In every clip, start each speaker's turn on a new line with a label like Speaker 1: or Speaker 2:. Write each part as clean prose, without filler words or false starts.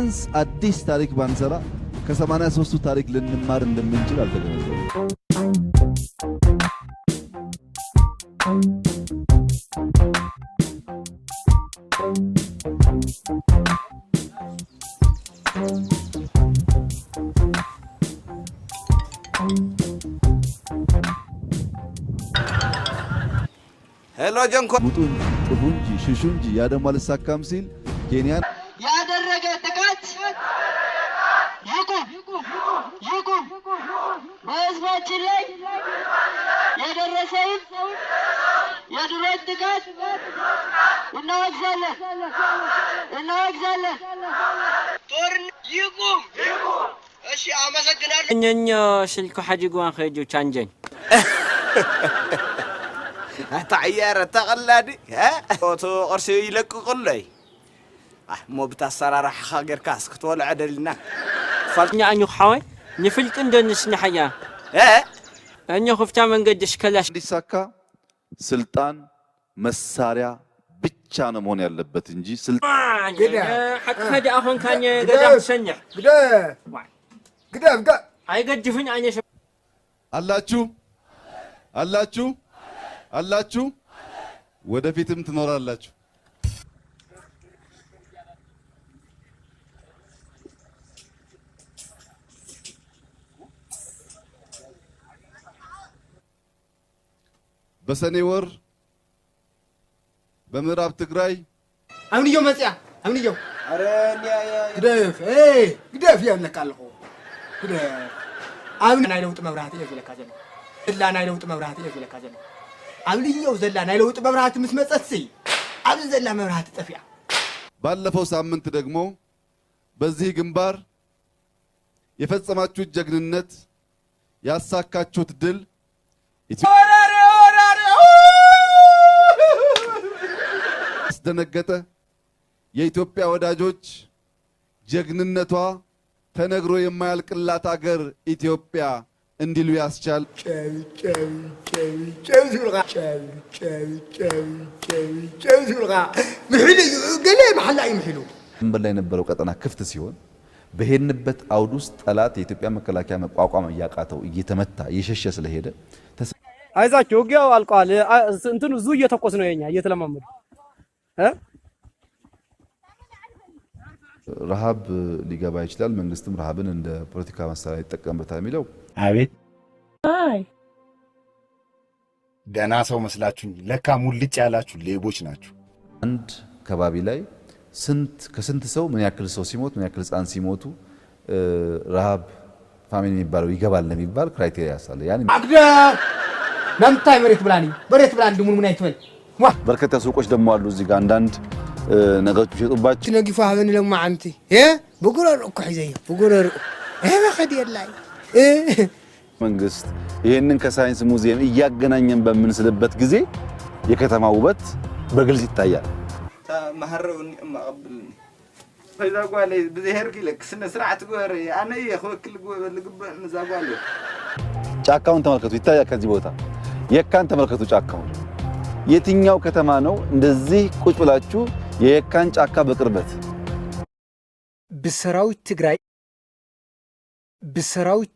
Speaker 1: ቢያንስ አዲስ ታሪክ ባንሰራ ከ83ቱ ታሪክ ልንማር እንደምንችል አልተገነዘበም።
Speaker 2: ሄሎ ጀንኮ
Speaker 1: ሙጡን ጥፉንጂ ሽሹንጂ ያ ደሞ አልሳካም ሲል ኬንያን
Speaker 3: ያደረገ ጥቃት ይቁም በህዝባችን ላይ የደረሰውን የድሮን ጥቃት እናወግዛለን። ጦርነት ይቁም። እሺ አመሰግናለሁ።
Speaker 4: እኛኛ ስልኩ ሐጂጓን ኸጁ ቻንጀኝ
Speaker 2: تعيارة تغلادي ها تو قرسي يلك قلي مو بتاثر راح خاجر كاسك ولا عدلنا
Speaker 4: فالني انو حوي نفلت اندنس نحيا انو خفتا من قدش كلاش
Speaker 1: ሊሳካ ስልጣን መሳሪያ ብቻ ነው መሆን ያለበት እንጂ ስልጣን
Speaker 4: حتى اخون كان قدام سنح قدام አይገድፍኝ አይነሽ አላችሁ ወደፊትም ትኖራላችሁ። በሰኔ ወር በምዕራብ ትግራይ
Speaker 5: አምንዮ መጽያ አምንዮ
Speaker 2: አረኛ
Speaker 5: ግደፍ ያለካልሁ ግደፍ አምና ለውጥ መብራት ይዘለካዘለ ዘላና ለውጥ መብራት ይዘለካዘለ አብልየው ዘላና ለውጥ መብራት መስመጸት ሲይ አብል ዘላ መብራት ጠፊያ
Speaker 1: ባለፈው ሳምንት ደግሞ በዚህ ግንባር የፈጸማችሁት ጀግንነት ያሳካችሁት ድል አስደነገጠ። የኢትዮጵያ ወዳጆች ጀግንነቷ ተነግሮ የማያልቅላት አገር ኢትዮጵያ እንዲሉ ያስቻል በላይ የነበረው ቀጠና ክፍት ሲሆን በሄድንበት አውድ ውስጥ ጠላት የኢትዮጵያ መከላከያ መቋቋም እያቃተው እየተመታ እየሸሸ ስለሄደ
Speaker 6: አይዛችሁ ውጊያው አልቋል። እንትኑ ዙ እየተቆስ ነው የኛ እየተለማመዱ
Speaker 1: ረሃብ ሊገባ ይችላል። መንግስትም ረሃብን እንደ ፖለቲካ መሳሪያ ይጠቀምበታል የሚለው
Speaker 7: አቤት አይ ደና ሰው መስላችሁኝ ለካ ሙልጭ ያላችሁ ሌቦች ናችሁ።
Speaker 1: አንድ ከባቢ ላይ ከስንት ሰው ምን ያክል ሰው ሲሞት ምን ያክል ህፃን ሲሞቱ ረሃብ ፋሚሊ የሚባለው ይገባል ለሚባል ክራይቴሪያ ያሳለ ያን
Speaker 5: አግዳ ናምታይ መሬት ብላኒ ምን አይተወል
Speaker 1: በርከታ ሱቆች ደግሞ አሉ እዚህ ጋር አንዳንድ ነገሮች ይሸጡባችሁ
Speaker 5: ነጊፋ ሀበን ለማ አንተ በጉረር እኮ ሒዘይ በጉረር በኸዲ ላይ
Speaker 1: መንግስት ይሄንን ከሳይንስ ሙዚየም እያገናኘን በምንስልበት ጊዜ የከተማ ውበት በግልጽ ይታያል።
Speaker 2: ማህረውኒ ማቀብልኒ ፈይዛ ጓለ በዘሄርክ ለክ ስነ ስርዓት ጎር አነ የኸወክል ልግበ ንዛጓለ
Speaker 1: ጫካውን ተመልከቱ ይታያል። ከዚህ ቦታ የካን ተመልከቱ ጫካውን። የትኛው ከተማ ነው እንደዚህ ቁጭ ብላችሁ የካን ጫካ በቅርበት
Speaker 8: ብሰራዊት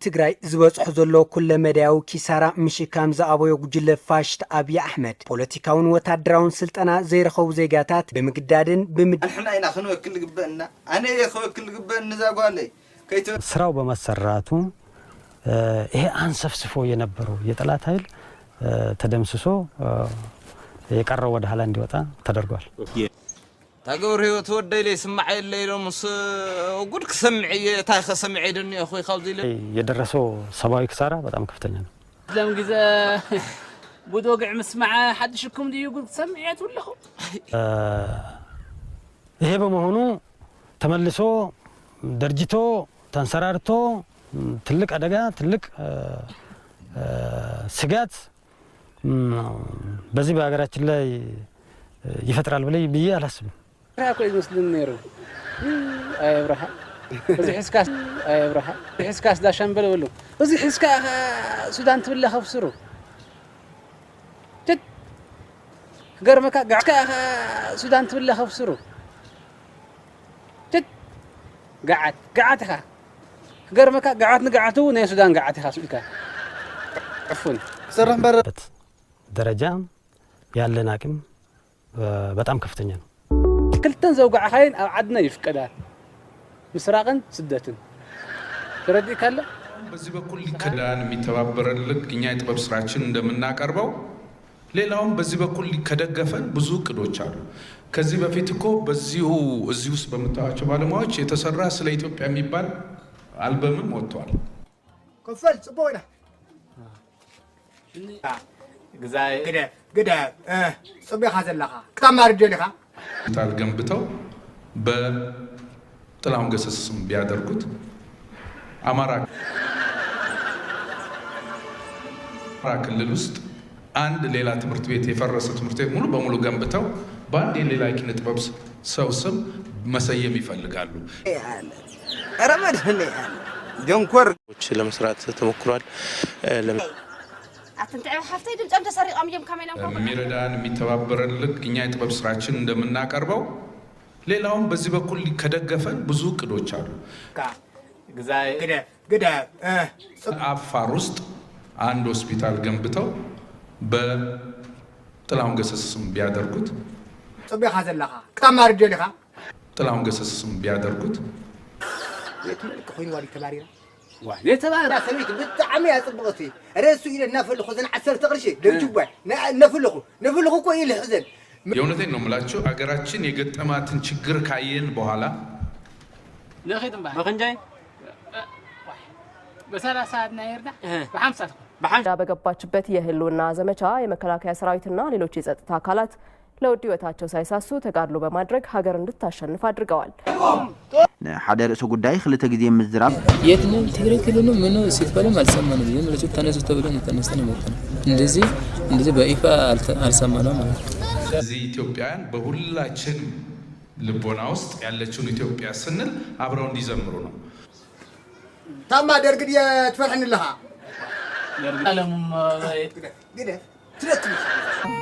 Speaker 8: ትግራይ ዝበጽሑ ዘሎ ኩለ መዳያዊ ኪሳራ ምሽካም ዝኣበዮ ጉጅለ ፋሽስት አብይ አሕመድ ፖለቲካውን ወታደራውን ስልጠና ዘይረኸቡ ዜጋታት ብምግዳድን
Speaker 2: ንሕና ኢና ክንወክል ግበአና ኣነ የኸወክል ግበአን ዛጓለይ
Speaker 6: ስራው በመሰራቱ ይሄ አንሰፍስፎ የነበረው የጠላት ኃይል ተደምስሶ የቀረው ወደ ኋላ እንዲወጣ ተደርጓል።
Speaker 2: ታገር ህይወት ወደይ ላይ ስማዓይ ላይ ለምስ ጉድ ከሰምዒ ታይ ከሰምዒ ደን እኹይ ካብዚ
Speaker 6: የደረሰው ሰብአዊ ክሳራ በጣም ከፍተኛ ነው።
Speaker 4: ለምን ግዜ ቡዶግዕ መስማዓ ሓድሽኩም ዲዩ ጉድ ሰምዒት ወለኹ
Speaker 6: ይሄ በመሆኑ ተመልሶ ደርጅቶ ተንሰራርቶ ትልቅ አደጋ ትልቅ ስጋት በዚህ በሀገራችን ላይ ይፈጥራል ብዬ አላስብም።
Speaker 4: راكو يمسلم نيرو اي برها زي حسكاس دا شنبل ولو زي حسكا سودان تبلا خفسرو تت قرمكا قعكا سودان تبلا خفسرو تت قعتها قرمك قعت نقعته ونيا السودان قعتها سؤالك عفوا
Speaker 1: سرح برا
Speaker 6: درجة ያለን አቅም በጣም ከፍተኛ ነው
Speaker 4: كلتن زوقع خاين عدنا يفقدا مسراقن سدتن تردي ካለ
Speaker 9: በዚህ በኩል ከዳን የሚተባበረልን እኛ የጥበብ ስራችን እንደምናቀርበው ሌላውም በዚህ በኩል ከደገፈን ብዙ ቅዶች አሉ ከዚህ በፊት እኮ በዚሁ እዚህ ውስጥ በመታወቂያ ባለሙያዎች የተሰራ ስለ ኢትዮጵያ የሚባል አልበምም ወጥቷል
Speaker 5: كفل صبونا
Speaker 2: ግዛይ
Speaker 5: قد صبي خازلها كتمار جلها
Speaker 9: ታልገንብተው በጥላሁን ገሰስም ቢያደርጉት አማራ ክልል ውስጥ አንድ ሌላ ትምህርት ቤት የፈረሰ ትምህርት ቤት ሙሉ በሙሉ ገንብተው በአንድ የሌላ ኪነ ጥበብ ሰው ስም መሰየም ይፈልጋሉ
Speaker 2: ረመድን ጀንኮር
Speaker 10: ለመስራት ተሞክሯል
Speaker 11: አትንጣው ሀፍታይ ድምጽም ተሰሪቃም ጀም ካሜላም
Speaker 9: የሚረዳን የሚተባበረልን እኛ የጥበብ ስራችን እንደምናቀርበው ሌላውም በዚህ በኩል ከደገፈን ብዙ ቅዶች አሉ
Speaker 2: ግዛይ
Speaker 5: قد
Speaker 9: አፋር ውስጥ አንድ ሆስፒታል ገንብተው በጥላሁን ገሰስም ቢያደርጉት
Speaker 5: صبي خازلها كتمار جلها
Speaker 9: ጥላሁን ገሰስም ቢያደርጉት
Speaker 5: كوين والي تبارينا
Speaker 4: واحد يتبارك
Speaker 5: يا سميت بالطعمي يا صبغتي راسو الى نافلخو زين 10 تقرشي لجوا نفلخو كوي الحزن
Speaker 9: የእውነቴን ነው የምላችሁ አገራችን የገጠማትን ችግር ካየን በኋላ
Speaker 4: ناخذ بقى
Speaker 6: በከንጃይ
Speaker 4: በ30 ሰዓት ነው ይርዳ በ50
Speaker 11: በገባችበት የህልውና ዘመቻ የመከላከያ ሰራዊትና ሌሎች የጸጥታ አካላት ለውድ ህይወታቸው ሳይሳሱ ተጋድሎ በማድረግ ሀገር እንድታሸንፍ አድርገዋል
Speaker 2: ሓደ ርዕሰ ጉዳይ ክልተ ጊዜ ምዝራብ
Speaker 12: የትንም ትግራይ ክልሉ ምን ሲባልም አልሰማንም ዝም ብሎ ተነሱ ተብሎ ተነስተን መጣን እንደዚህ በይፋ አልሰማንም ማለት ነው
Speaker 9: እዚህ ኢትዮጵያን በሁላችን ልቦና ውስጥ ያለችውን ኢትዮጵያ ስንል አብረው እንዲዘምሩ ነው
Speaker 5: ታማ ደርግድ የትፈርሕን ለሃ
Speaker 4: ዓለም
Speaker 5: ግደ ትረክም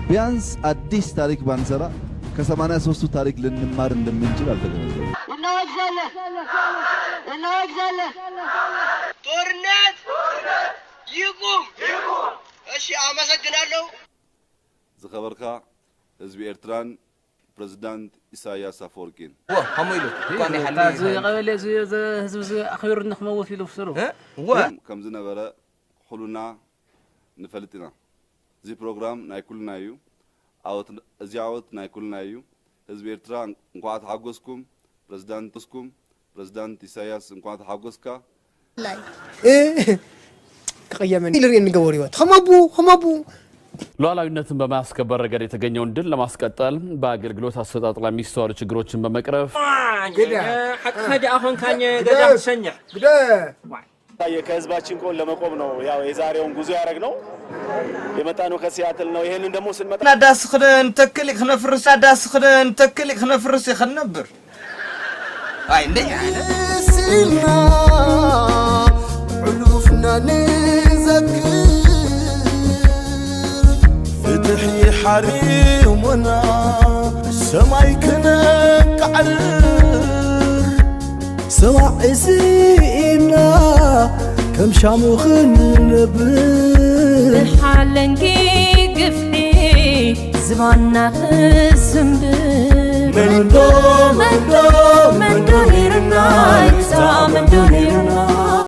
Speaker 1: ቢያንስ አዲስ ታሪክ ባንሰራ ከ83ቱ ታሪክ ልንማር እንደምንችል አልተገነዘብንም
Speaker 3: እናወግዛለን ጦርነት ይቁም እሺ አመሰግናለሁ
Speaker 1: ዝኸበርካ ህዝቢ ኤርትራን ፕሬዝዳንት ኢሳያስ አፈወርቂን
Speaker 2: ሀሞይሉ
Speaker 4: ቋኒ ሐለ ቀበለ ህዝብ አኽብር ንኽመውት ኢሉ ፍስሩ
Speaker 1: ከም ዝነበረ ሁሉና ንፈልጥና እዚ ፕሮግራም ናይ ኩልና እዩ እዚ ዓወት ናይ ኩልና እዩ ህዝቢ ኤርትራ እንኳን ተሓጎስኩም ፕሬዝዳንት ኢሳያስ እንኳን ተሓጎስካ
Speaker 5: ላይ ከቀየመን ይልሪ እንገበሩ ይወት ኸመቡ
Speaker 13: ሉዓላዊነትን በማስከበር ረገድ የተገኘውን ድል ለማስቀጠል በአገልግሎት አሰጣጥ ላይ የሚስተዋሉ ችግሮችን በመቅረፍ
Speaker 6: ሐቅፈዲ አሁን ካኘ ገዳም ሰኛ
Speaker 5: ግደ
Speaker 10: ከህዝባችን ጎን ለመቆም ነው ያው የዛሬውን ጉዞ ያደረግነው የመጣነው ከሲያትል ነው ይሄንን ደግሞ ስንመጣ
Speaker 2: ዳስ خدን ተክል خنفرስ ዳስ خدን ተክል خنفرስ ይخنብር አይ እንደኛ
Speaker 14: ስና ዑሉፍና ንዘክር ፍትሒ ሓሪሙና ሰማይ ከነቃዕር سواعزينا كم شاموخن
Speaker 11: بالحالنجي قفحي زباننا خزم